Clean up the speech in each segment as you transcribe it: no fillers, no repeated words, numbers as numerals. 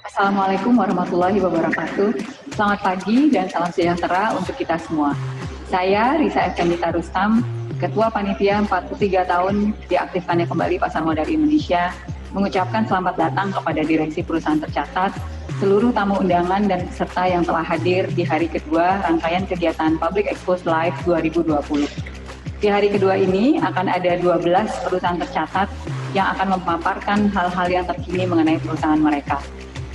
Assalamualaikum warahmatullahi wabarakatuh. Selamat pagi dan salam sejahtera untuk kita semua. Saya Risa Effendita Rustam, Ketua Panitia 43 tahun diaktifkannya kembali Pasar Modal Indonesia, mengucapkan selamat datang kepada Direksi Perusahaan Tercatat, seluruh tamu undangan dan peserta yang telah hadir di hari kedua rangkaian kegiatan Public Expose Live 2020. Di hari kedua ini akan ada 12 perusahaan tercatat yang akan memaparkan hal-hal yang terkini mengenai perusahaan mereka.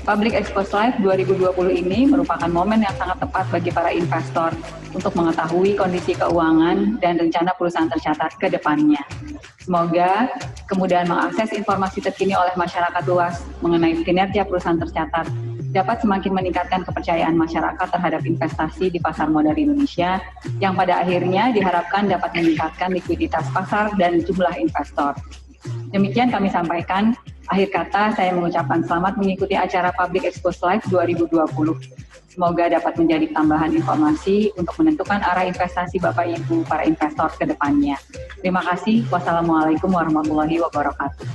Public Expose Live 2020 ini merupakan momen yang sangat tepat bagi para investor untuk mengetahui kondisi keuangan dan rencana perusahaan tercatat ke depannya. Semoga kemudahan mengakses informasi terkini oleh masyarakat luas mengenai kinerja perusahaan tercatat dapat semakin meningkatkan kepercayaan masyarakat terhadap investasi di pasar modal Indonesia yang pada akhirnya diharapkan dapat meningkatkan likuiditas pasar dan jumlah investor. Demikian kami sampaikan. Akhir kata, saya mengucapkan selamat mengikuti acara Public Expose Live 2020. Semoga dapat menjadi tambahan informasi untuk menentukan arah investasi Bapak Ibu para investor ke depannya. Terima kasih. Wassalamualaikum warahmatullahi wabarakatuh.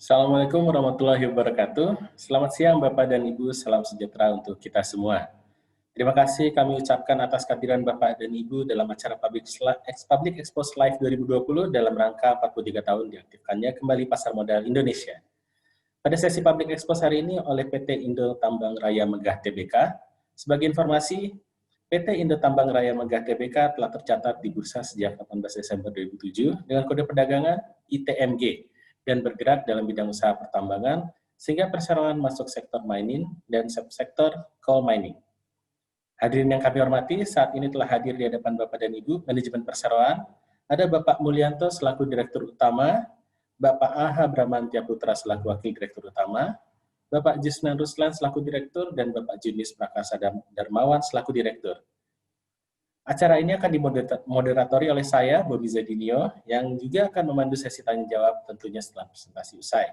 Assalamualaikum warahmatullahi wabarakatuh. Selamat siang Bapak dan Ibu, salam sejahtera untuk kita semua. Terima kasih kami ucapkan atas kehadiran Bapak dan Ibu dalam acara Public Expose Live 2020 dalam rangka 43 tahun diaktifkannya kembali Pasar Modal Indonesia. Pada sesi Public Expose hari ini oleh PT Indo Tambang Raya Megah Tbk, sebagai informasi, PT Indo Tambang Raya Megah Tbk telah tercatat di bursa sejak 18 Desember 2007 dengan kode perdagangan ITMG, dan bergerak dalam bidang usaha pertambangan, sehingga perseroan masuk sektor mining dan subsektor coal mining. Hadirin yang kami hormati, saat ini telah hadir di hadapan Bapak dan Ibu, manajemen perseroan, ada Bapak Mulyanto selaku Direktur Utama, Bapak Aha Bramantia Putra selaku Wakil Direktur Utama, Bapak Jusnan Ruslan selaku Direktur, dan Bapak Junis Prakasa Darmawan selaku Direktur. Acara ini akan dimoderatori oleh saya, Bobi Zadinio, yang juga akan memandu sesi tanya-jawab tentunya setelah presentasi usai.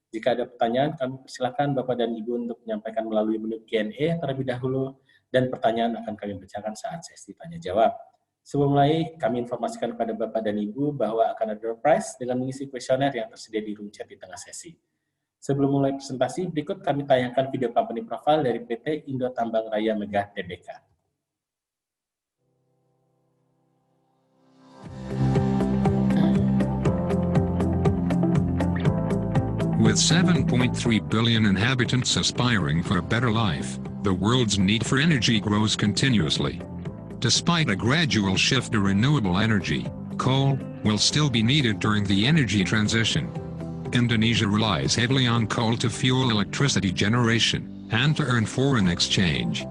Jika ada pertanyaan, kami persilakan Bapak dan Ibu untuk menyampaikan melalui menu Q&A terlebih dahulu, dan pertanyaan akan kami bacakan saat sesi tanya-jawab. Sebelum mulai, kami informasikan kepada Bapak dan Ibu bahwa akan ada door prize dengan mengisi kuesioner yang tersedia di room chat di tengah sesi. Sebelum mulai presentasi, berikut kami tayangkan video company profile dari PT Indo Tambang Raya Megah Tbk. With 7.3 billion inhabitants aspiring for a better life, the world's need for energy grows continuously. Despite a gradual shift to renewable energy, coal will still be needed during the energy transition. Indonesia relies heavily on coal to fuel electricity generation and to earn foreign exchange.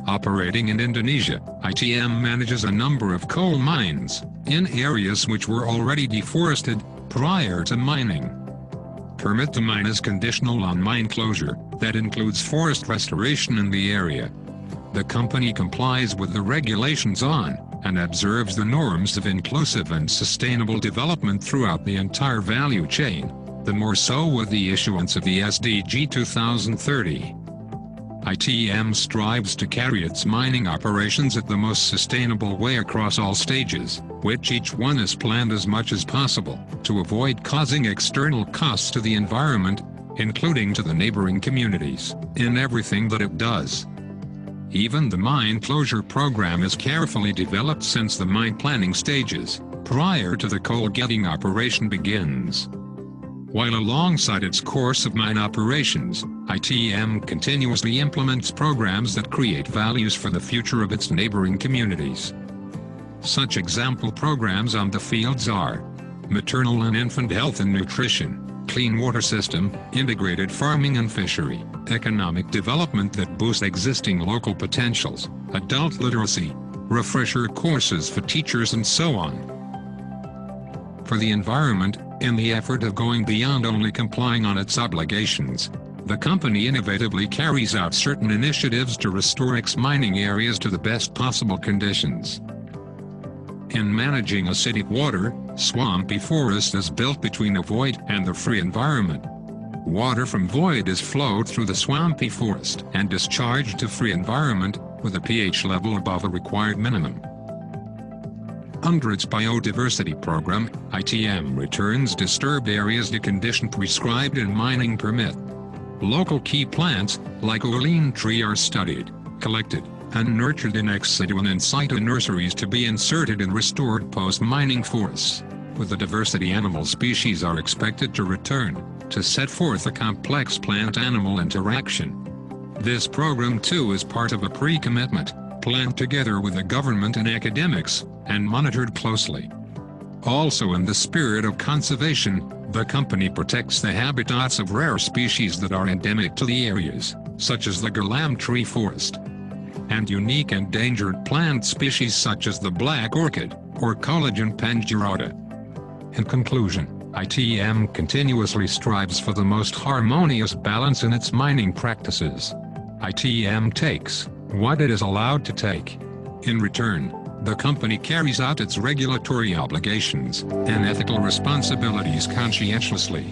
Operating in Indonesia, ITM manages a number of coal mines in areas which were already deforested prior to mining. Permit to mine is conditional on mine closure, that includes forest restoration in the area. The company complies with the regulations on and observes the norms of inclusive and sustainable development throughout the entire value chain, the more so with the issuance of the SDG 2030. ITM strives to carry its mining operations at the most sustainable way across all stages, which each one is planned as much as possible, to avoid causing external costs to the environment, including to the neighboring communities, in everything that it does. Even the mine closure program is carefully developed since the mine planning stages, prior to the coal-getting operation begins. While alongside its course of mine operations, ITM continuously implements programs that create values for the future of its neighboring communities. Such example programs on the fields are maternal and infant health and nutrition, clean water system, integrated farming and fishery, economic development that boosts existing local potentials, adult literacy, refresher courses for teachers and so on. For the environment, in the effort of going beyond only complying on its obligations, the company innovatively carries out certain initiatives to restore its mining areas to the best possible conditions. In managing acidic water, swampy forest is built between the void and the free environment. Water from void is flowed through the swampy forest and discharged to free environment, with a pH level above a required minimum. Under its biodiversity program, ITM returns disturbed areas to condition prescribed in mining permit. Local key plants, like Olean tree, are studied, collected, and nurtured in ex situ and in situ nurseries to be inserted in restored post-mining forests, with the diversity animal species are expected to return, to set forth a complex plant-animal interaction. This program too is part of a pre-commitment, planned together with the government and academics, and monitored closely. Also in the spirit of conservation, the company protects the habitats of rare species that are endemic to the areas, such as the Galam tree forest, and unique endangered plant species such as the black orchid, or Collagen pangirata. In conclusion, ITM continuously strives for the most harmonious balance in its mining practices. ITM takes what it is allowed to take. In return, the company carries out its regulatory obligations and ethical responsibilities conscientiously.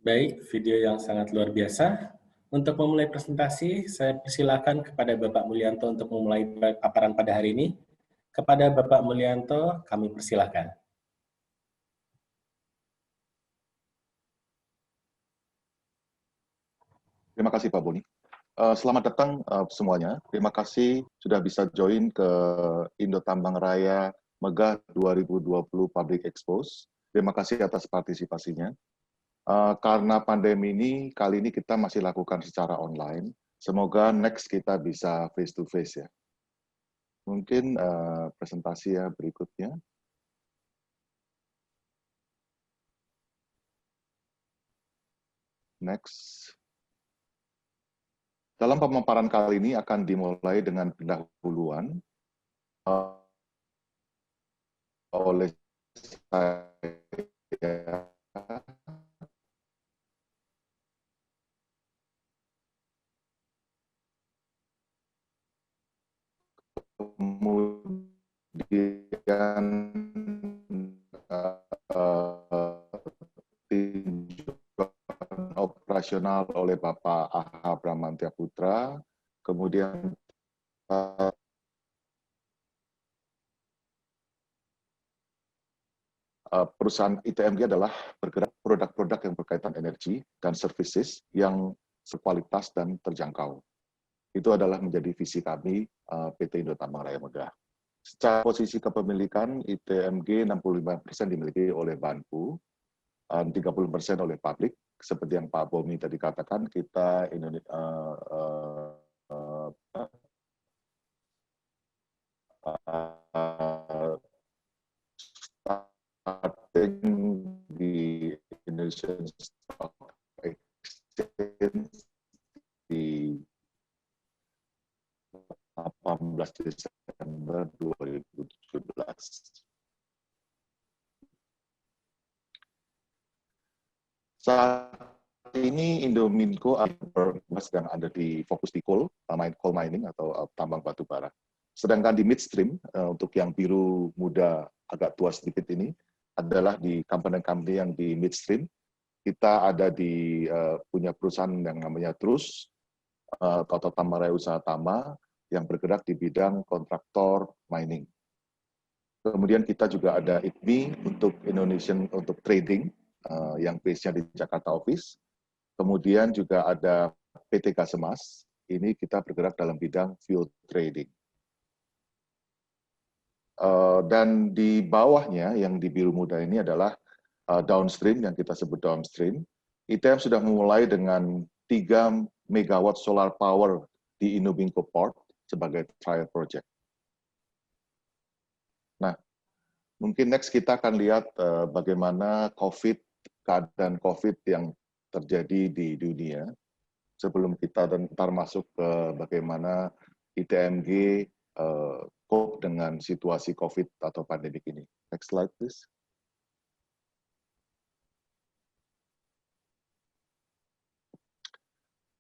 Baik, video yang sangat luar biasa. Untuk memulai presentasi, saya persilakan kepada Bapak Mulyanto untuk memulai paparan pada hari ini. Kepada Bapak Mulyanto, kami persilakan. Terima kasih Pak Boni. Selamat datang semuanya. Terima kasih sudah bisa join ke Indo Tambang Raya Megah 2020 Public Expose. Terima kasih atas partisipasinya. Karena pandemi ini, kali ini kita masih lakukan secara online. Semoga next kita bisa face to face ya. Mungkin presentasi ya berikutnya. Next. Dalam pemaparan kali ini akan dimulai dengan pendahuluan oleh saya. Kemudian tinjauan operasional oleh Bapak Aha Bramantya Putra, kemudian perusahaan ITMG adalah bergerak produk-produk yang berkaitan energi dan services yang berkualitas dan terjangkau. Itu adalah menjadi visi kami PT Indo Tambang Raya Megah. Secara posisi kepemilikan, ITMG 65% dimiliki oleh Banpu, 30% oleh publik. Seperti yang Pak Bomi tadi katakan, kita starting di Indonesian Stock Exchange di 18 Desember 2017. Saat ini Indominco sedang ada di fokus di coal mining atau tambang batu bara. Sedangkan di midstream, untuk yang biru muda agak tua sedikit ini, adalah di company-company yang di midstream. Kita ada di punya perusahaan yang namanya Trus, atau Tambang Raya Usaha Tama, yang bergerak di bidang kontraktor mining. Kemudian kita juga ada ITMI untuk trading, yang base-nya di Jakarta Office. Kemudian juga ada PT Gasemas, ini kita bergerak dalam bidang fuel trading. Dan di bawahnya yang di biru muda ini adalah downstream, yang kita sebut downstream. ITM sudah memulai dengan 3 megawatt solar power di Indominco Port sebagai trial project. Nah, mungkin next kita akan lihat bagaimana keadaan COVID yang terjadi di dunia. Sebelum kita ntar masuk ke bagaimana ITMG cope dengan situasi COVID atau pandemik ini. Next slide, please.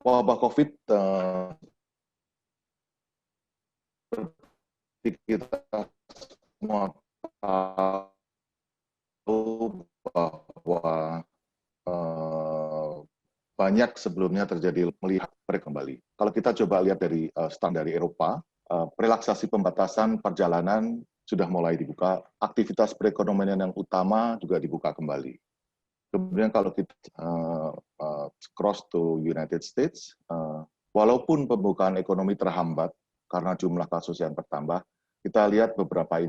Wabah COVID kita semua tahu bahwa banyak sebelumnya terjadi melihat kembali. Kalau kita coba lihat dari standar Eropa, relaksasi pembatasan perjalanan sudah mulai dibuka, aktivitas perekonomian yang utama juga dibuka kembali. Kemudian kalau kita cross to United States, walaupun pembukaan ekonomi terhambat karena jumlah kasus yang bertambah, kita lihat beberapa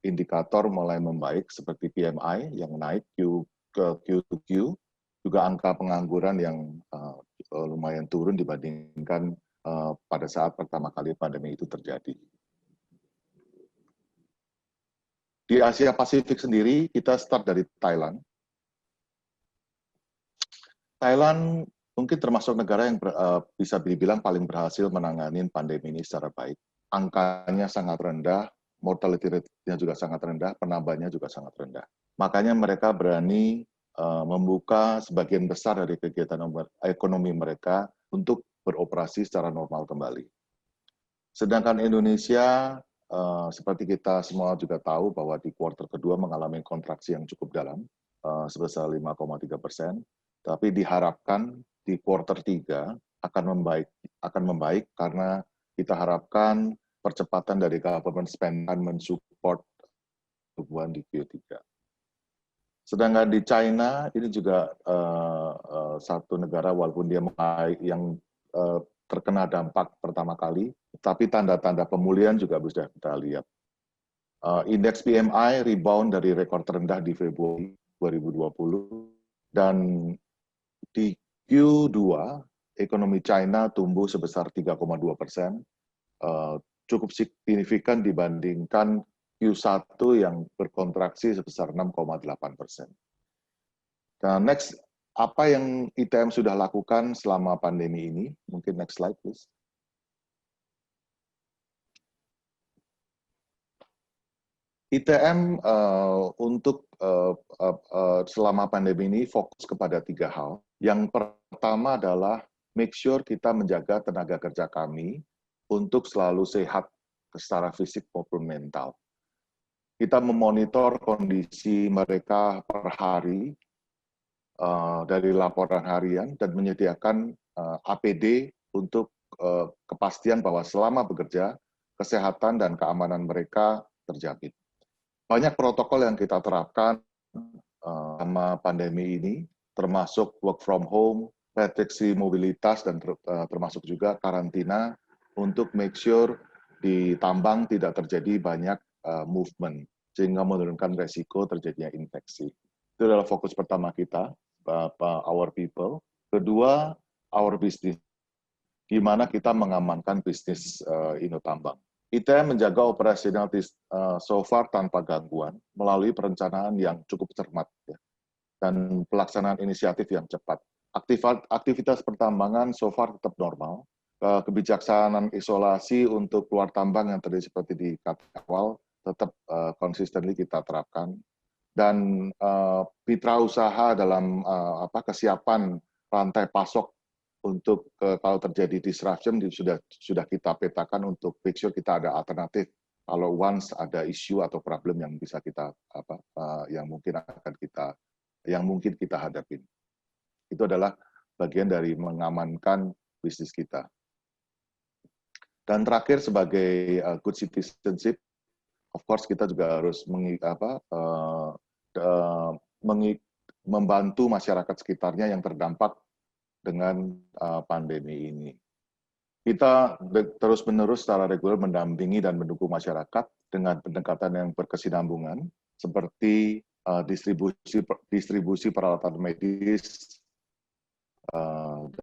indikator mulai membaik seperti PMI yang naik Q2Q, juga angka pengangguran yang lumayan turun dibandingkan pada saat pertama kali pandemi itu terjadi. Di Asia Pasifik sendiri, kita start dari Thailand. Thailand mungkin termasuk negara yang bisa dibilang paling berhasil menangani pandemi ini secara baik. Angkanya sangat rendah, mortality rate-nya juga sangat rendah, penambahannya juga sangat rendah. Makanya mereka berani membuka sebagian besar dari kegiatan ekonomi mereka untuk beroperasi secara normal kembali. Sedangkan Indonesia, seperti kita semua juga tahu bahwa di kuartal kedua mengalami kontraksi yang cukup dalam, sebesar 5,3%. Tapi diharapkan di kuartal 3 akan membaik karena kita harapkan percepatan dari government spend akan mensupport pertumbuhan di Q3. Sedangkan di China ini juga satu negara walaupun dia yang terkena dampak pertama kali, tapi tanda-tanda pemulihan juga bisa kita lihat. Indeks PMI rebound dari rekor terendah di Februari 2020 dan di Q2, ekonomi China tumbuh sebesar 3,2%, cukup signifikan dibandingkan Q1 yang berkontraksi sebesar 6,8%. Nah, next, apa yang ITM sudah lakukan selama pandemi ini? Mungkin next slide, please. ITM untuk selama pandemi ini fokus kepada 3 hal. Yang pertama adalah make sure kita menjaga tenaga kerja kami untuk selalu sehat secara fisik maupun mental. Kita memonitor kondisi mereka per hari dari laporan harian dan menyediakan APD untuk kepastian bahwa selama bekerja, kesehatan dan keamanan mereka terjamin. Banyak protokol yang kita terapkan selama pandemi ini, termasuk work from home, restriksi mobilitas, dan termasuk juga karantina untuk make sure di tambang tidak terjadi banyak movement, sehingga menurunkan resiko terjadinya infeksi. Itu adalah fokus pertama kita, our people. Kedua, our business. Gimana kita mengamankan bisnis Indotambang. ITM menjaga operasional so far tanpa gangguan melalui perencanaan yang cukup cermat ya, dan pelaksanaan inisiatif yang cepat. Aktivitas pertambangan so far tetap normal. Kebijaksanaan isolasi untuk keluar tambang yang tadi seperti di awal tetap consistently kita terapkan. dan mitra usaha dalam kesiapan rantai pasok untuk kalau terjadi disruption sudah kita petakan untuk make sure kita ada alternatif kalau once ada isu atau problem yang bisa kita yang mungkin kita hadapin. Itu adalah bagian dari mengamankan bisnis kita. Dan terakhir sebagai good citizenship, of course kita juga harus membantu masyarakat sekitarnya yang terdampak dengan pandemi ini. Kita terus-menerus secara reguler mendampingi dan mendukung masyarakat dengan pendekatan yang berkesinambungan, seperti distribusi peralatan medis,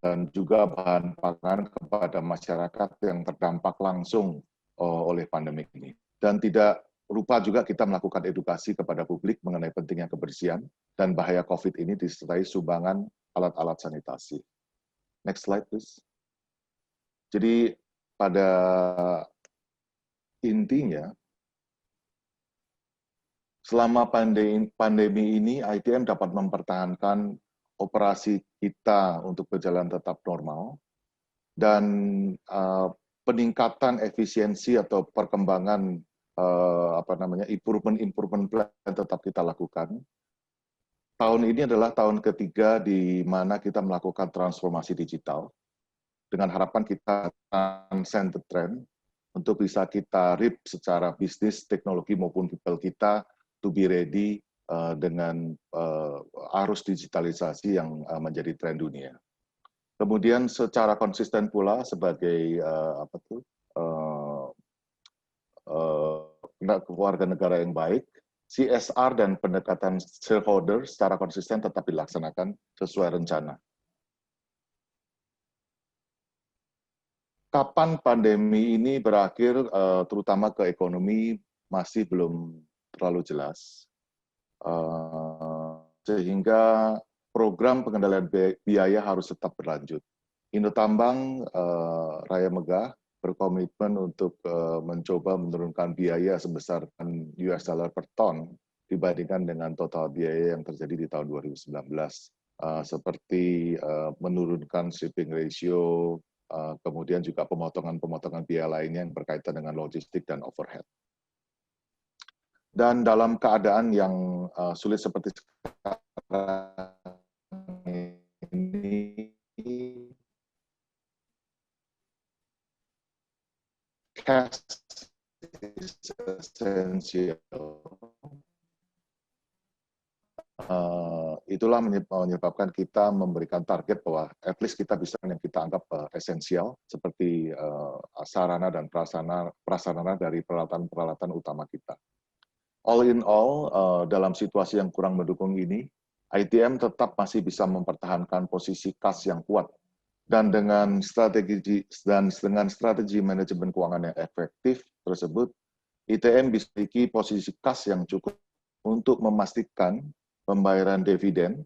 dan juga bahan pangan kepada masyarakat yang terdampak langsung oleh pandemi ini. Dan tidak lupa juga kita melakukan edukasi kepada publik mengenai pentingnya kebersihan dan bahaya COVID ini disertai sumbangan alat-alat sanitasi. Next slide, please. Jadi pada intinya, selama pandemi ini, ITM dapat mempertahankan operasi kita untuk berjalan tetap normal, dan peningkatan efisiensi atau perkembangan improvement plan tetap kita lakukan. Tahun ini adalah tahun ketiga di mana kita melakukan transformasi digital, dengan harapan kita transcend the trend untuk bisa kita reap secara bisnis, teknologi maupun people kita to be ready dengan arus digitalisasi yang menjadi tren dunia. Kemudian secara konsisten pula sebagai warga negara yang baik, CSR dan pendekatan shareholder secara konsisten tetap dilaksanakan sesuai rencana. Kapan pandemi ini berakhir, terutama ke ekonomi, masih belum terlalu jelas. Sehingga program pengendalian biaya harus tetap berlanjut. Indotambang Raya Megah berkomitmen untuk mencoba menurunkan biaya sebesar $US per ton dibandingkan dengan total biaya yang terjadi di tahun 2019. Seperti menurunkan shipping ratio, kemudian juga pemotongan biaya lainnya yang berkaitan dengan logistik dan overhead. Dan dalam keadaan yang sulit seperti sekarang ini, cash is essential. Itulah menyebabkan kita memberikan target bahwa at least kita bisa yang kita anggap esensial, seperti sarana dan prasarana dari peralatan-peralatan utama kita. All in all, dalam situasi yang kurang mendukung ini, ITM tetap masih bisa mempertahankan posisi kas yang kuat, dan dengan strategi manajemen keuangan yang efektif tersebut, ITM bisa memiliki posisi kas yang cukup untuk memastikan pembayaran dividen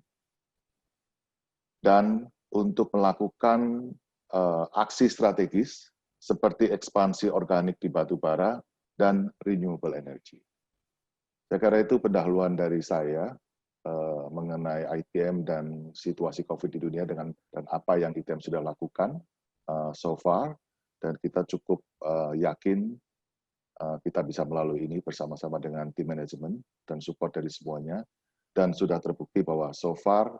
dan untuk melakukan aksi strategis seperti ekspansi organik di batubara dan renewable energy. Saya kira itu pendahuluan dari saya mengenai ITM dan situasi COVID di dunia dan apa yang ITM sudah lakukan so far, dan kita cukup yakin kita bisa melalui ini bersama-sama dengan tim manajemen dan support dari semuanya, dan sudah terbukti bahwa so far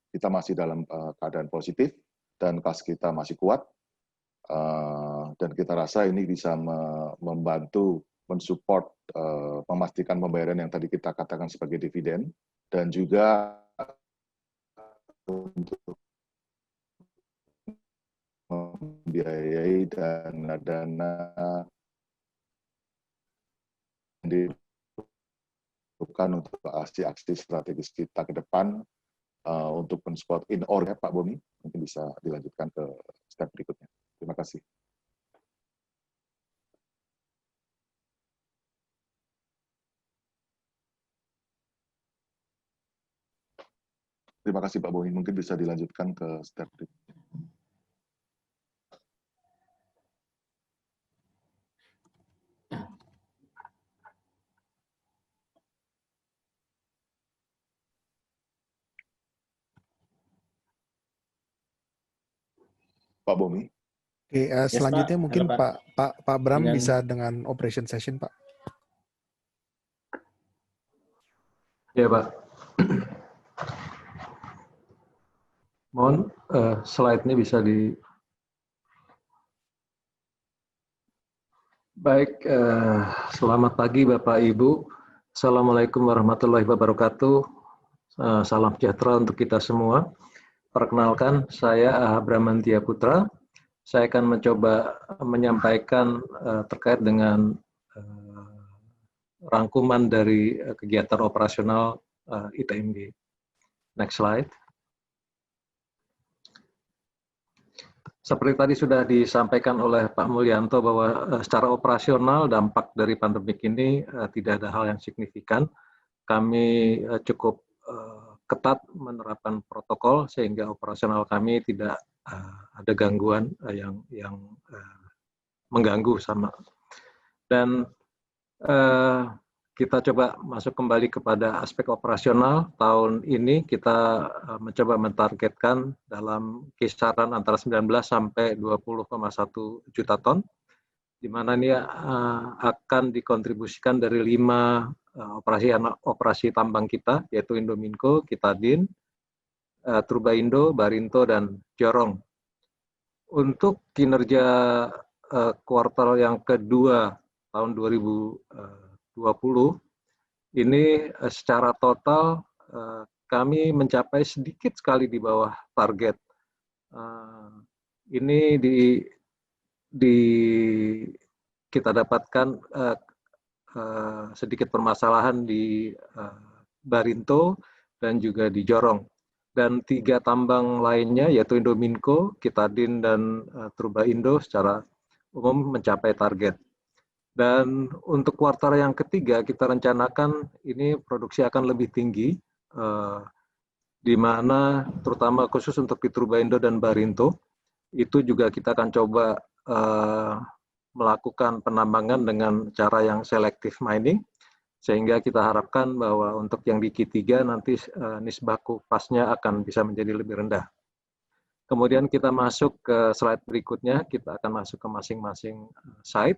kita masih dalam keadaan positif dan kas kita masih kuat, dan kita rasa ini bisa membantu mensupport memastikan pembayaran yang tadi kita katakan sebagai dividen, dan juga untuk membiayai dana-dana yang diperlukan untuk aksi-aksi strategis kita ke depan untuk mensupport in order. Pak Boni, mungkin bisa dilanjutkan ke step berikutnya. Terima kasih. Terima kasih Pak Boni, mungkin bisa dilanjutkan ke step berikutnya. Pak Bomi. Oke, Yes, selanjutnya Pak. mungkin Halo, Pak. Pak Bram Dengan bisa dengan operation session, Pak. Ya, Pak. Mohon slide-nya bisa di... Baik, selamat pagi Bapak Ibu. Assalamualaikum warahmatullahi wabarakatuh. Salam sejahtera untuk kita semua. Perkenalkan, saya Bramantia Putra. Saya akan mencoba menyampaikan terkait dengan rangkuman dari kegiatan operasional ITMG. Next slide. Seperti tadi sudah disampaikan oleh Pak Mulyanto bahwa secara operasional dampak dari pandemik ini tidak ada hal yang signifikan. Kami cukup ketat menerapkan protokol sehingga operasional kami tidak ada gangguan yang mengganggu sama. Dan kita coba masuk kembali kepada aspek operasional. Tahun ini kita mencoba mentargetkan dalam kisaran antara 19 sampai 20,1 juta ton, di mana ini akan dikontribusikan dari 5 operasi tambang kita, yaitu Indominco, Kitadin, Truba-Indo, Barinto, dan Jorong. Untuk kinerja kuartal yang kedua tahun 2020, ini secara total kami mencapai sedikit sekali di bawah target. Ini kita dapatkan sedikit permasalahan di Barinto dan juga di Jorong. Dan 3 tambang lainnya yaitu Indominco, Kitadin, dan Truba-Indo secara umum mencapai target. Dan untuk kuartal yang ketiga kita rencanakan ini produksi akan lebih tinggi, di mana terutama khusus untuk di Truba-Indo dan Barinto, itu juga kita akan coba melakukan penambangan dengan cara yang selective mining, sehingga kita harapkan bahwa untuk yang di Q3 nanti nisbah kupasnya akan bisa menjadi lebih rendah. Kemudian kita masuk ke slide berikutnya, kita akan masuk ke masing-masing site.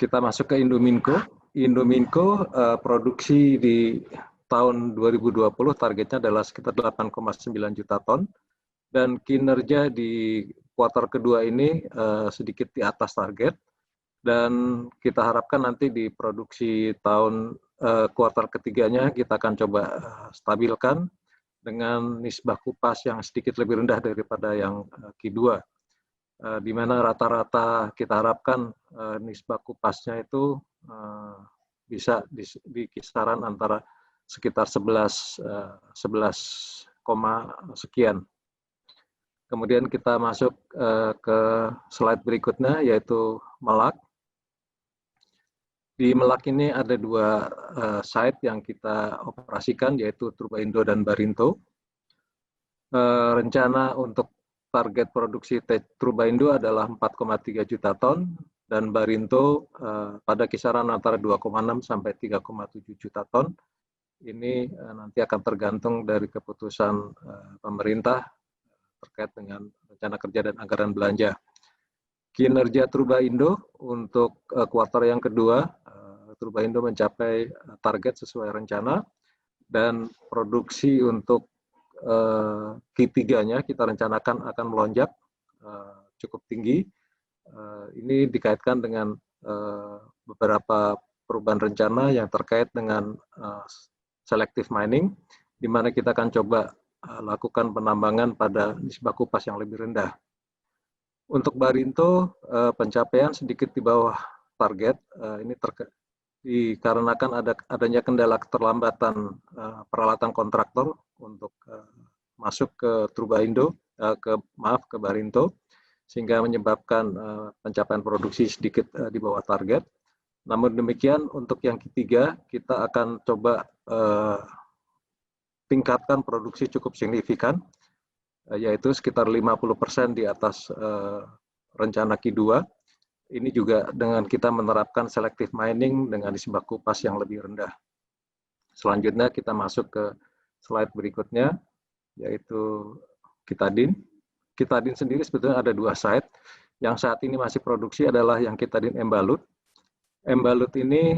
Kita masuk ke Indominco. Indominco produksi di tahun 2020 targetnya adalah sekitar 8,9 juta ton, dan kinerja di kuartal kedua ini sedikit di atas target, dan kita harapkan nanti di produksi tahun kuartal ketiganya kita akan coba stabilkan dengan nisbah kupas yang sedikit lebih rendah daripada yang Q2. Di mana rata-rata kita harapkan nisbah kupasnya itu bisa di kisaran antara sekitar 11 sekian. Kemudian kita masuk ke slide berikutnya, yaitu Melak. Di Melak ini ada 2 site yang kita operasikan, yaitu Truba-Indo dan Barinto. Rencana untuk target produksi Truba-Indo adalah 4,3 juta ton, dan Barinto pada kisaran antara 2,6 sampai 3,7 juta ton. Ini nanti akan tergantung dari keputusan pemerintah terkait dengan rencana kerja dan anggaran belanja. Kinerja Truba-Indo untuk kuartal yang kedua, Truba-Indo mencapai target sesuai rencana, dan produksi untuk Q3-nya kita rencanakan akan melonjak cukup tinggi. Ini dikaitkan dengan beberapa perubahan rencana yang terkait dengan selective mining, di mana kita akan coba lakukan penambangan pada nisbah kupas yang lebih rendah. Untuk Barinto, pencapaian sedikit di bawah target. Ini dikarenakan adanya kendala keterlambatan peralatan kontraktor untuk masuk ke Truba-Indo, ke Barinto, sehingga menyebabkan pencapaian produksi sedikit di bawah target. Namun demikian, untuk yang ketiga kita akan coba tingkatkan produksi cukup signifikan, yaitu sekitar 50% di atas rencana Q2. Ini juga dengan kita menerapkan selective mining dengan nisbah kupas yang lebih rendah. Selanjutnya kita masuk ke slide berikutnya, yaitu Kitadin. Kitadin sendiri sebetulnya ada 2 site. Yang saat ini masih produksi adalah yang Kitadin Embalut. Embalut ini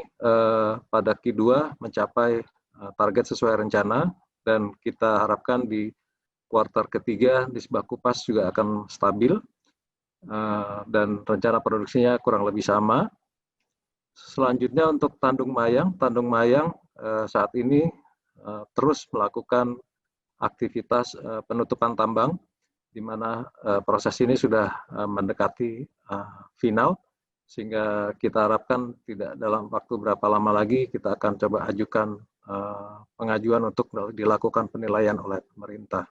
pada Q2 mencapai target sesuai rencana, dan kita harapkan di kuartal ketiga di Bakupas juga akan stabil, dan rencana produksinya kurang lebih sama. Selanjutnya untuk Tandung Mayang saat ini terus melakukan aktivitas penutupan tambang, di mana proses ini sudah mendekati final, sehingga kita harapkan tidak dalam waktu berapa lama lagi kita akan coba ajukan pengajuan untuk dilakukan penilaian oleh pemerintah.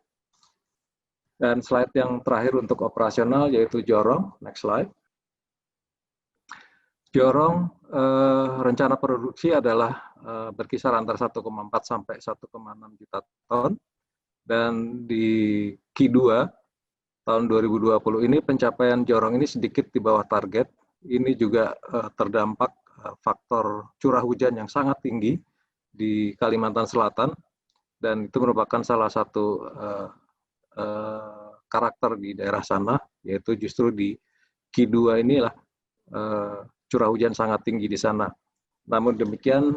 Dan slide yang terakhir untuk operasional yaitu Jorong, next slide. Jorong rencana produksi adalah berkisar antara 1,4 sampai 1,6 juta ton, dan di Q2 tahun 2020 ini pencapaian Jorong ini sedikit di bawah target. Ini juga terdampak faktor curah hujan yang sangat tinggi di Kalimantan Selatan, dan itu merupakan salah satu karakter di daerah sana, yaitu justru di Q2 inilah curah hujan sangat tinggi di sana. Namun demikian,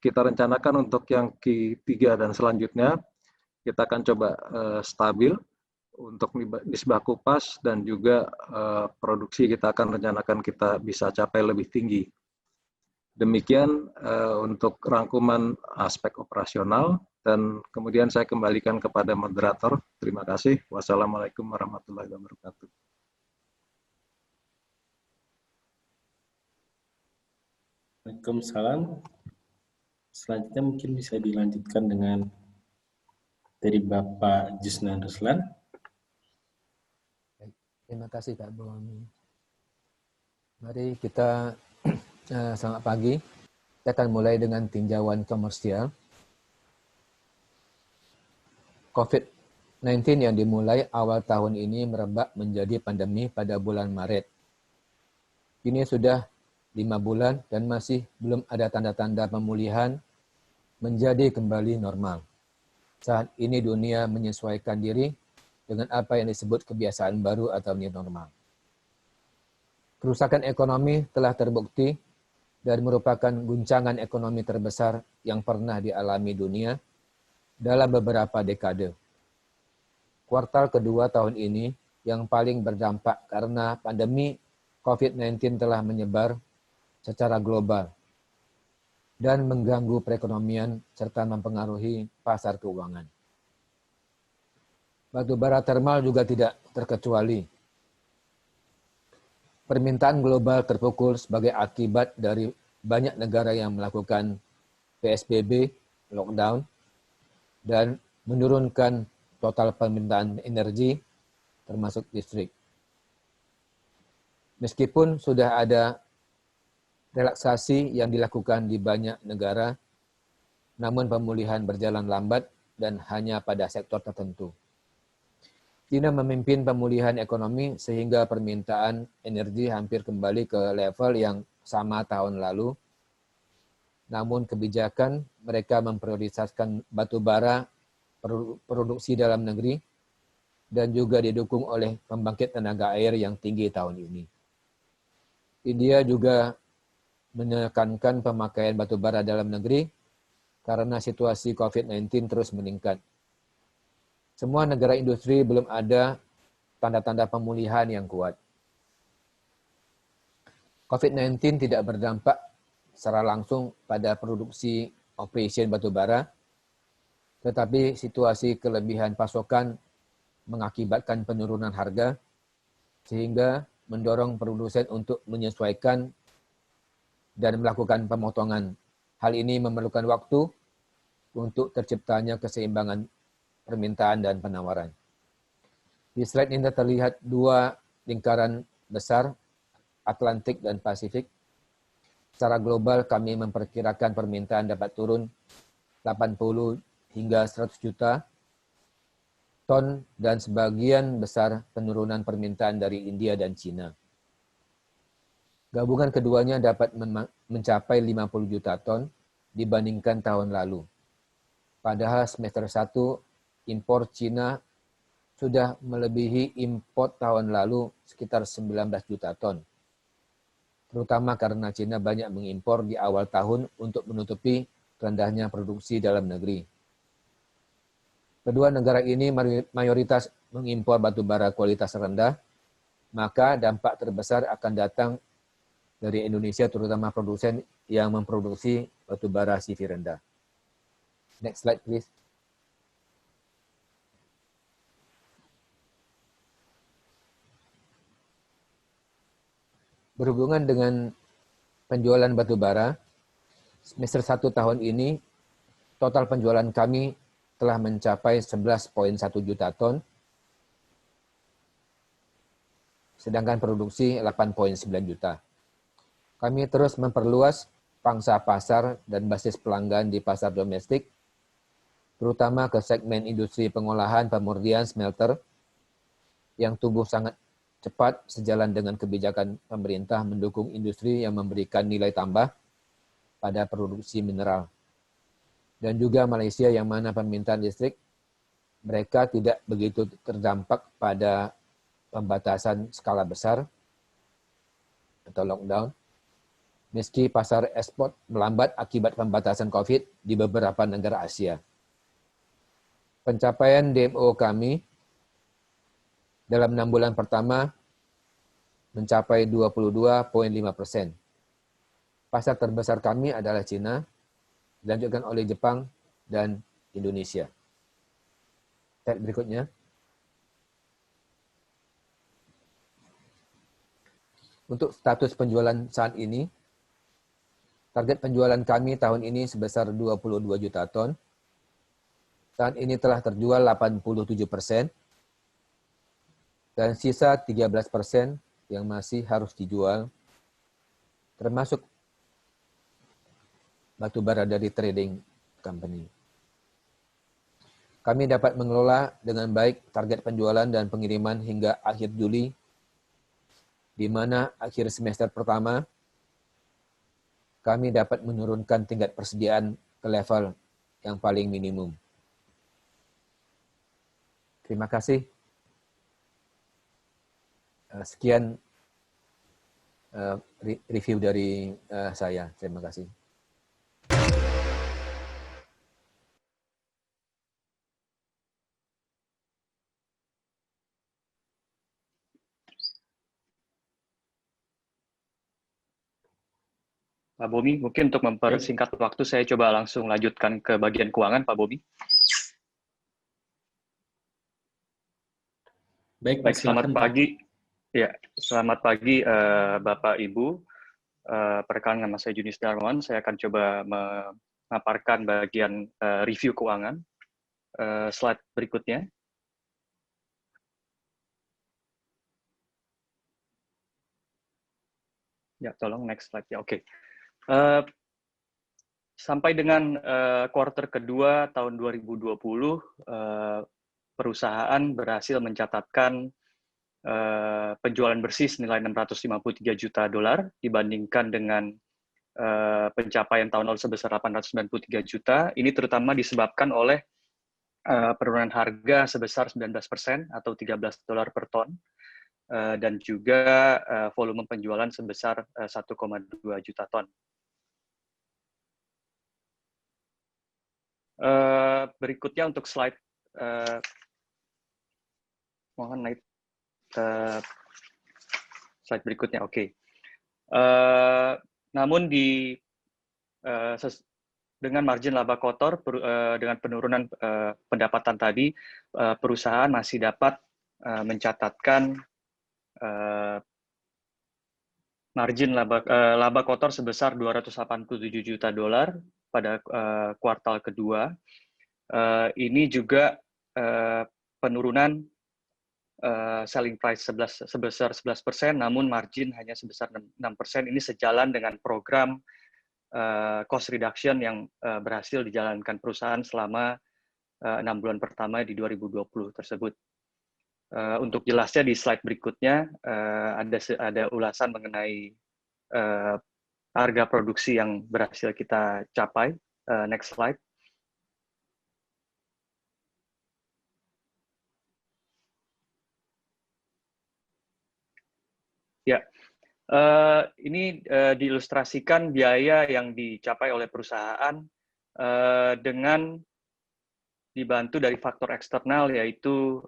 kita rencanakan untuk yang Q3 dan selanjutnya, kita akan coba stabil untuk nisbah kupas, dan juga produksi kita akan rencanakan kita bisa capai lebih tinggi. Demikian untuk rangkuman aspek operasional, dan kemudian saya kembalikan kepada moderator. Terima kasih. Wassalamualaikum warahmatullahi wabarakatuh. Waalaikumsalam. Selanjutnya mungkin bisa dilanjutkan dengan dari Bapak Jusnan Ruslan. Terima kasih Pak Bomi. Mari kita selamat pagi. Kita akan mulai dengan tinjauan komersial. COVID-19 yang dimulai awal tahun ini merebak menjadi pandemi pada bulan Maret. Ini sudah 5 bulan dan masih belum ada tanda-tanda pemulihan menjadi kembali normal. Saat ini dunia menyesuaikan diri dengan apa yang disebut kebiasaan baru atau new normal. Kerusakan ekonomi telah terbukti dan merupakan guncangan ekonomi terbesar yang pernah dialami dunia dalam beberapa dekade. Kuartal kedua tahun ini yang paling berdampak karena pandemi COVID-19 telah menyebar secara global dan mengganggu perekonomian serta mempengaruhi pasar keuangan. Batu bara termal juga tidak terkecuali. Permintaan global terpukul sebagai akibat dari banyak negara yang melakukan PSBB, lockdown, dan menurunkan total permintaan energi, termasuk listrik. Meskipun sudah ada relaksasi yang dilakukan di banyak negara, namun pemulihan berjalan lambat dan hanya pada sektor tertentu. China memimpin pemulihan ekonomi sehingga permintaan energi hampir kembali ke level yang sama tahun lalu. Namun kebijakan mereka memprioritaskan batu bara, produksi dalam negeri, dan juga didukung oleh pembangkit tenaga air yang tinggi tahun ini. India juga menekankan pemakaian batu bara dalam negeri karena situasi COVID-19 terus meningkat. Semua negara industri belum ada tanda-tanda pemulihan yang kuat. COVID-19 tidak berdampak secara langsung pada produksi operation batu bara, tetapi situasi kelebihan pasokan mengakibatkan penurunan harga, sehingga mendorong produsen untuk menyesuaikan dan melakukan pemotongan. Hal ini memerlukan waktu untuk terciptanya keseimbangan permintaan dan penawaran. Di slide ini terlihat 2 lingkaran besar, Atlantik dan Pasifik. Secara global kami memperkirakan permintaan dapat turun 80 hingga 100 juta ton dan sebagian besar penurunan permintaan dari India dan Cina. Gabungan keduanya dapat mencapai 50 juta ton dibandingkan tahun lalu. Padahal semester 1 impor Cina sudah melebihi import tahun lalu sekitar 19 juta ton. Terutama karena Cina banyak mengimpor di awal tahun untuk menutupi rendahnya produksi dalam negeri. Kedua negara ini mayoritas mengimpor batu bara kualitas rendah, maka dampak terbesar akan datang dari Indonesia, terutama produsen yang memproduksi batu bara CV rendah. Next slide, please. Berhubungan dengan penjualan batu bara, semester 1 tahun ini, total penjualan kami telah mencapai 11,1 juta ton, sedangkan produksi 8,9 juta. Kami terus memperluas pangsa pasar dan basis pelanggan di pasar domestik, terutama ke segmen industri pengolahan pemurnian smelter yang tumbuh sangat cepat sejalan dengan kebijakan pemerintah mendukung industri yang memberikan nilai tambah pada produksi mineral. Dan juga Malaysia yang mana permintaan listrik mereka tidak begitu terdampak pada pembatasan skala besar atau lockdown, meski pasar ekspor melambat akibat pembatasan COVID di beberapa negara Asia. Pencapaian DMO kami dalam 6 bulan pertama mencapai 22,5%. Pasar terbesar kami adalah Cina, dilanjutkan oleh Jepang dan Indonesia. Slide berikutnya. Untuk status penjualan saat ini, target penjualan kami tahun ini sebesar 22 juta ton. Saat ini telah terjual 87%, dan sisa 13% yang masih harus dijual, termasuk batu bara dari trading company. Kami dapat mengelola dengan baik target penjualan dan pengiriman hingga akhir Juli, di mana akhir semester pertama, kami dapat menurunkan tingkat persediaan ke level yang paling minimum. Terima kasih. Sekian review dari saya. Terima kasih. Pak Bobi, mungkin untuk mempersingkat waktu, saya coba langsung lanjutkan ke bagian keuangan, Pak Bobi. Baik, Baik, selamat pagi. Ya, selamat pagi Bapak Ibu. Perkenalkan nama saya Junis Darmawan. Saya akan coba memaparkan bagian review keuangan. Slide berikutnya. Ya, tolong next slide ya. Oke. Sampai dengan kuartal kedua tahun 2020, perusahaan berhasil mencatatkan penjualan bersih senilai 653 juta dolar dibandingkan dengan pencapaian tahun lalu sebesar 893 juta. Ini terutama disebabkan oleh penurunan harga sebesar 19% atau 13 dolar per ton, dan juga volume penjualan sebesar 1,2 juta ton. Berikutnya untuk slide, mohon naik slide berikutnya. Oke. Namun dengan margin laba kotor, dengan penurunan pendapatan tadi, perusahaan masih dapat mencatatkan margin laba kotor sebesar 287 juta dolar pada kuartal kedua. Ini juga penurunan selling price sebesar 11%, namun margin hanya sebesar 6%. Ini sejalan dengan program cost reduction yang berhasil dijalankan perusahaan selama 6 bulan pertama di 2020 tersebut. Untuk jelasnya di slide berikutnya ada ulasan mengenai harga produksi yang berhasil kita capai. Next slide. Ya, ini diilustrasikan biaya yang dicapai oleh perusahaan dengan dibantu dari faktor eksternal, yaitu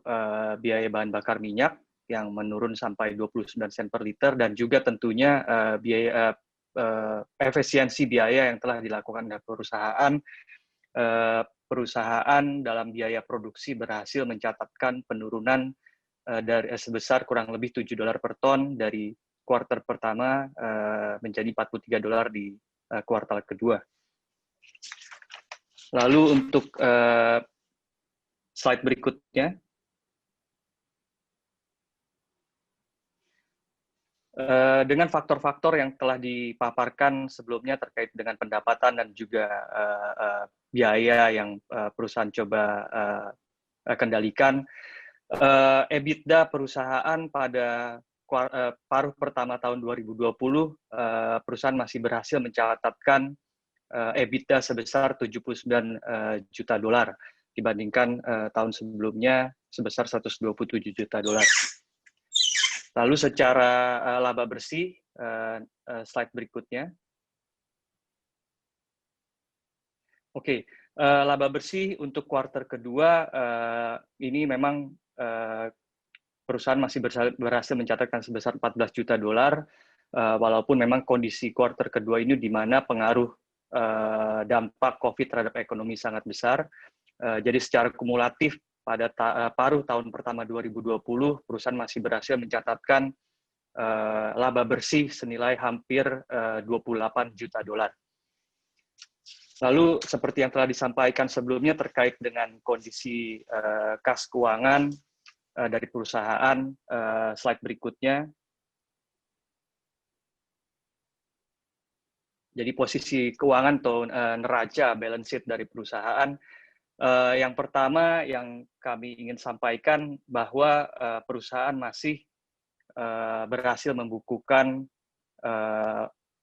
biaya bahan bakar minyak yang menurun sampai 29 sen per liter, dan juga tentunya biaya efisiensi biaya yang telah dilakukan oleh perusahaan. Perusahaan dalam biaya produksi berhasil mencatatkan penurunan dari sebesar kurang lebih $7 per ton dari kuartal pertama menjadi $43 di kuartal kedua. Lalu untuk slide berikutnya, dengan faktor-faktor yang telah dipaparkan sebelumnya terkait dengan pendapatan dan juga biaya yang perusahaan coba kendalikan, EBITDA perusahaan pada paruh pertama tahun 2020, perusahaan masih berhasil mencatatkan EBITDA sebesar $79 juta dibandingkan tahun sebelumnya sebesar $127 juta. Lalu secara laba bersih, slide berikutnya. Oke, laba bersih untuk kuartal kedua ini memang perusahaan masih berhasil mencatatkan sebesar $14 juta, walaupun memang kondisi kuartal kedua ini di mana pengaruh dampak COVID terhadap ekonomi sangat besar. Jadi secara kumulatif pada paruh tahun pertama 2020, perusahaan masih berhasil mencatatkan laba bersih senilai hampir $28 juta. Lalu seperti yang telah disampaikan sebelumnya terkait dengan kondisi kas keuangan dari perusahaan, slide berikutnya. Jadi posisi keuangan atau neraca balance sheet dari perusahaan, yang pertama yang kami ingin sampaikan bahwa perusahaan masih berhasil membukukan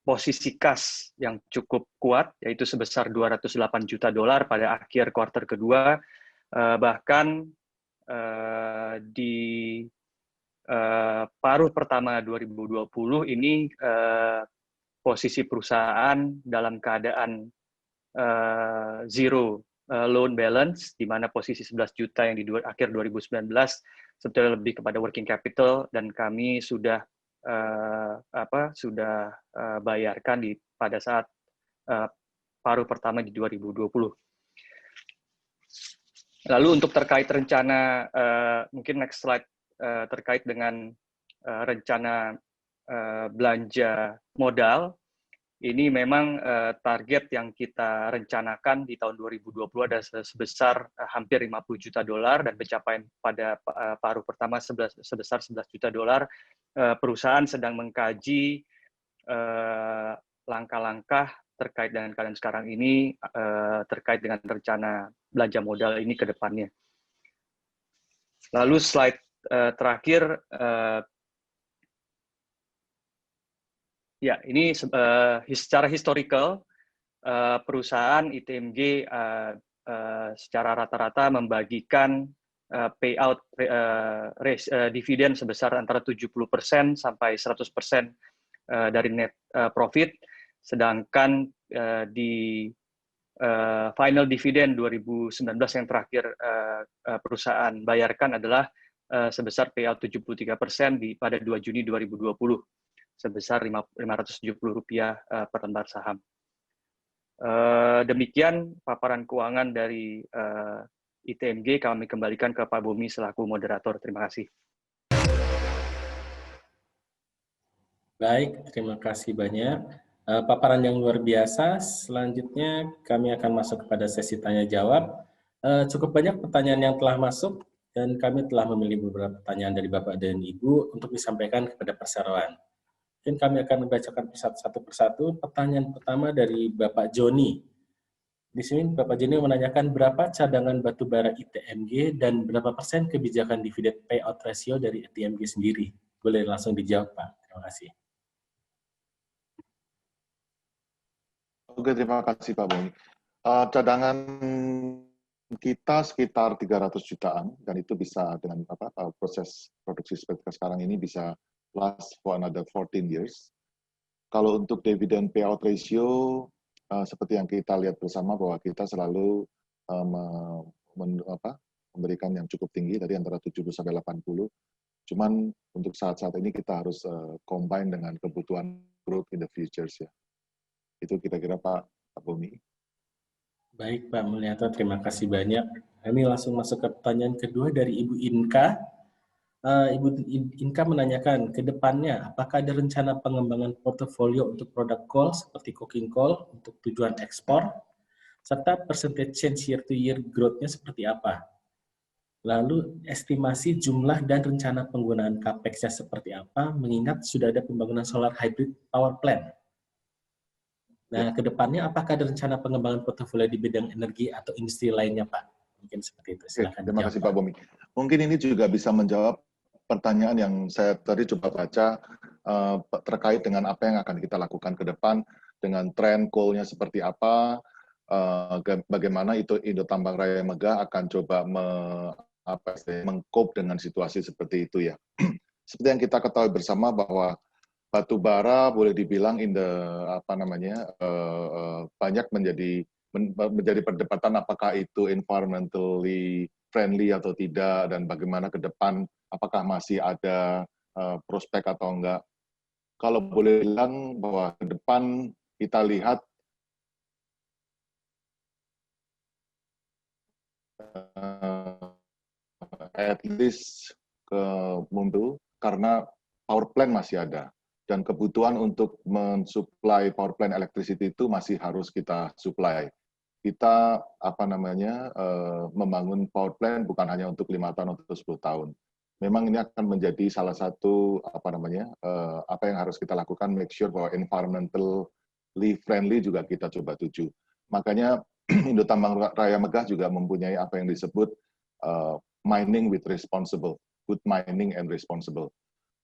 posisi kas yang cukup kuat, yaitu sebesar $208 juta pada akhir kuartal kedua. Bahkan di paruh pertama 2020 ini posisi perusahaan dalam keadaan zero loan balance, di mana posisi 11 juta yang di akhir 2019 sebetulnya lebih kepada working capital, dan kami sudah bayarkan pada saat paruh pertama di 2020. Lalu untuk terkait rencana, mungkin next slide, terkait dengan rencana belanja modal. Ini memang target yang kita rencanakan di tahun 2020 ada sebesar hampir $50 juta, dan pencapaian pada paruh pertama sebesar $11 juta. Perusahaan sedang mengkaji langkah-langkah terkait dengan keadaan sekarang ini, terkait dengan rencana belanja modal ini ke depannya. Lalu slide terakhir, ya, ini secara historical, perusahaan ITMG secara rata-rata membagikan payout dividen sebesar antara 70% sampai 100% dari net profit, sedangkan di final dividen 2019 yang terakhir perusahaan bayarkan adalah sebesar payout 73% pada 2 Juni 2020. Sebesar Rp570 per lembar saham. Demikian paparan keuangan dari ITMG, kami kembalikan ke Pak Bumi selaku moderator. Terima kasih. Baik, terima kasih banyak. Paparan yang luar biasa. Selanjutnya kami akan masuk kepada sesi tanya-jawab. Cukup banyak pertanyaan yang telah masuk, dan kami telah memilih beberapa pertanyaan dari Bapak dan Ibu untuk disampaikan kepada perseroan. Mungkin kami akan membacakan satu persatu. Pertanyaan pertama dari Bapak Joni. Di sini Bapak Joni menanyakan berapa cadangan batubara ITMG dan berapa persen kebijakan dividen payout ratio dari ITMG sendiri. Boleh langsung dijawab, Pak. Terima kasih. Oke, terima kasih Pak Boni. Cadangan kita sekitar 300 jutaan, dan itu bisa dengan proses produksi seperti sekarang ini bisa last for another 14 years. Kalau untuk dividend payout ratio, seperti yang kita lihat bersama bahwa kita selalu memberikan yang cukup tinggi, tadi antara 70 sampai 80. Cuman untuk saat-saat ini kita harus combine dengan kebutuhan growth in the futures ya. Itu kira-kira Pak Boni. Baik Pak Mulyato, terima kasih banyak. Kami langsung masuk ke pertanyaan kedua dari Ibu Inka. Ibu Inka menanyakan, ke depannya apakah ada rencana pengembangan portofolio untuk produk coal seperti coking coal untuk tujuan ekspor, serta percentage change year-to-year growth-nya seperti apa? Lalu estimasi jumlah dan rencana penggunaan CAPEX-nya seperti apa, mengingat sudah ada pembangunan solar hybrid power plant. Nah, ke depannya apakah ada rencana pengembangan portofolio di bidang energi atau industri lainnya, Pak? Mungkin seperti itu. Silakan. Terima kasih Pak Bomi. Mungkin ini juga bisa menjawab pertanyaan yang saya tadi coba baca terkait dengan apa yang akan kita lakukan ke depan, dengan tren coal-nya seperti apa, bagaimana itu Indo Tambang Raya Megah akan coba meng-cope dengan situasi seperti itu ya. Seperti yang kita ketahui bersama bahwa batu bara boleh dibilang banyak menjadi perdebatan apakah itu environmentally friendly atau tidak, dan bagaimana ke depan apakah masih ada prospek atau enggak. Kalau boleh bilang bahwa ke depan kita lihat at least ke mundur karena power plant masih ada dan kebutuhan untuk mensuplai power plant electricity itu masih harus kita supply. Kita membangun power plant bukan hanya untuk 5 tahun atau 10 tahun. Memang ini akan menjadi salah satu apa yang harus kita lakukan, make sure bahwa environmentally friendly juga kita coba tuju. Makanya Indo Tambang Raya Megah juga mempunyai apa yang disebut mining with responsible, good mining and responsible.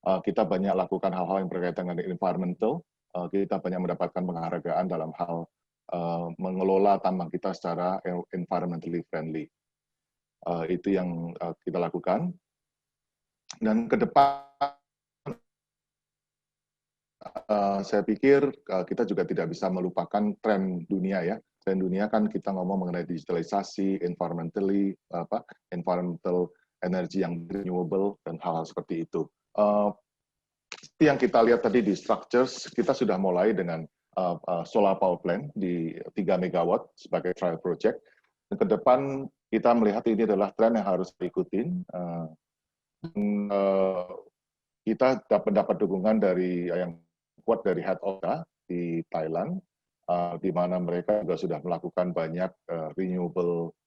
Kita banyak lakukan hal-hal yang berkaitan dengan environmental, kita banyak mendapatkan penghargaan dalam hal mengelola tambang kita secara environmentally friendly. Itu yang kita lakukan. Dan ke depan, saya pikir kita juga tidak bisa melupakan tren dunia ya. Tren dunia kan kita ngomong mengenai digitalisasi, environmental energy yang renewable, dan hal-hal seperti itu. Seperti yang kita lihat tadi di structures, kita sudah mulai dengan solar power plant di 3 MW sebagai trial project. Dan ke depan kita melihat ini adalah tren yang harus diikutin. Kita dapat dukungan dari yang kuat dari Head Oka di Thailand, di mana mereka juga sudah melakukan banyak renewable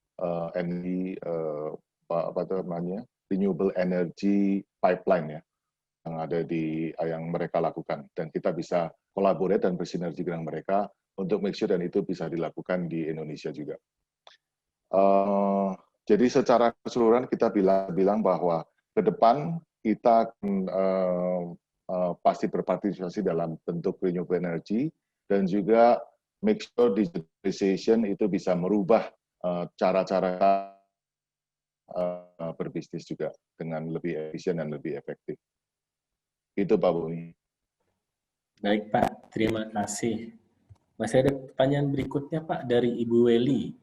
energy renewable energy pipeline ya yang ada yang mereka lakukan, dan kita bisa kolaborasi dan bersinergi dengan mereka untuk make sure dan itu bisa dilakukan di Indonesia juga. Jadi secara keseluruhan kita bilang bahwa ke depan kita pasti berpartisipasi dalam bentuk renewable energy, dan juga make sure digitalization itu bisa merubah cara-cara berbisnis juga dengan lebih efisien dan lebih efektif. Itu Pak Boni. Baik Pak, terima kasih. Masih ada pertanyaan berikutnya Pak dari Ibu Weli.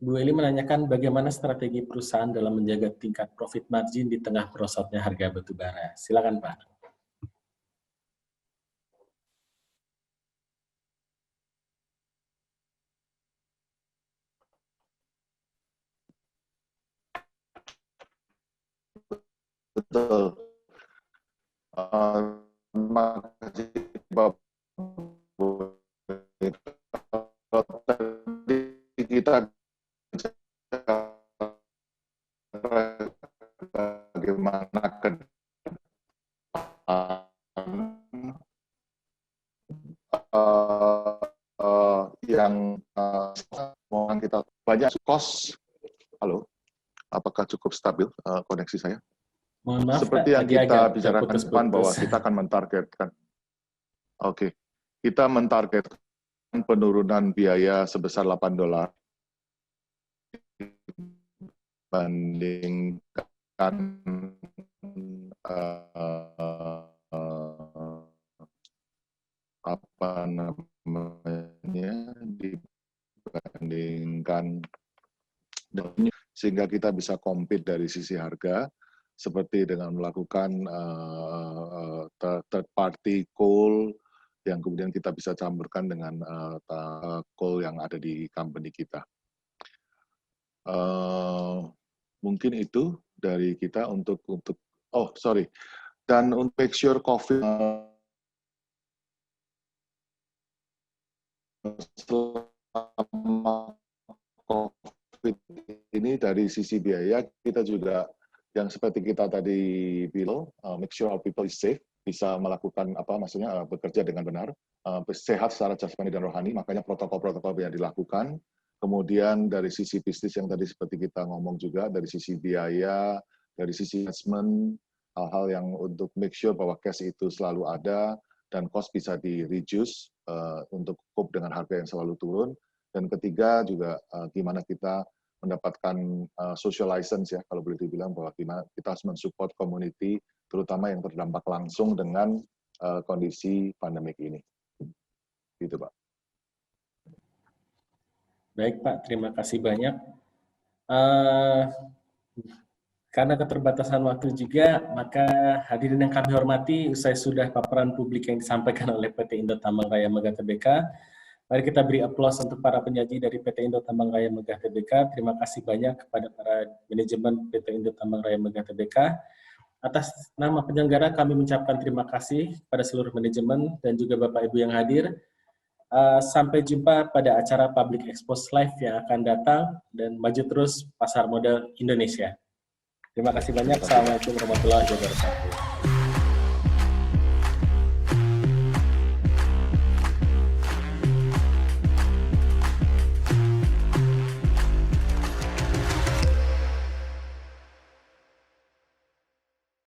Bu Eli menanyakan bagaimana strategi perusahaan dalam menjaga tingkat profit margin di tengah merosotnya harga batu bara. Silakan Pak. Betul. Terima kasih Bapak. Kita bagaimana ke yang kita banyak cost. Halo, apakah cukup stabil koneksi saya? Mohon maaf, seperti yang kita bicarakan depan bahwa kita akan mentargetkan. Oke, kita mentargetkan penurunan biaya sebesar $8 bandingkan apa namanya, dibandingkan sehingga kita bisa compete dari sisi harga, seperti dengan melakukan third party coal yang kemudian kita bisa campurkan dengan coal yang ada di company kita. Mungkin itu dari kita untuk dan untuk make sure COVID selama COVID ini dari sisi biaya kita juga yang seperti kita tadi bilang, make sure our people is safe, bisa melakukan bekerja dengan benar, sehat secara jasmani dan rohani, makanya protokol-protokol yang dilakukan. Kemudian dari sisi bisnis yang tadi seperti kita ngomong juga, dari sisi biaya, dari sisi investment, hal-hal yang untuk make sure bahwa cash itu selalu ada dan cost bisa di-reduce untuk cope dengan harga yang selalu turun. Dan ketiga juga gimana kita mendapatkan social license ya, kalau boleh dibilang bahwa gimana kita harus mensupport community, terutama yang terdampak langsung dengan kondisi pandemik ini. Gitu, Pak. Baik, Pak. Terima kasih banyak. Karena keterbatasan waktu juga, maka hadirin yang kami hormati, usai sudah paparan publik yang disampaikan oleh PT Indo Tambang Raya Megah Tbk, mari kita beri aplaus untuk para penyaji dari PT Indo Tambang Raya Megah Tbk. Terima kasih banyak kepada para manajemen PT Indo Tambang Raya Megah Tbk. Atas nama penyelenggara kami mengucapkan terima kasih kepada seluruh manajemen dan juga Bapak Ibu yang hadir. Sampai jumpa pada acara Public Expose Live yang akan datang dan maju terus pasar modal Indonesia. Terima kasih banyak. Assalamualaikum warahmatullahi wabarakatuh.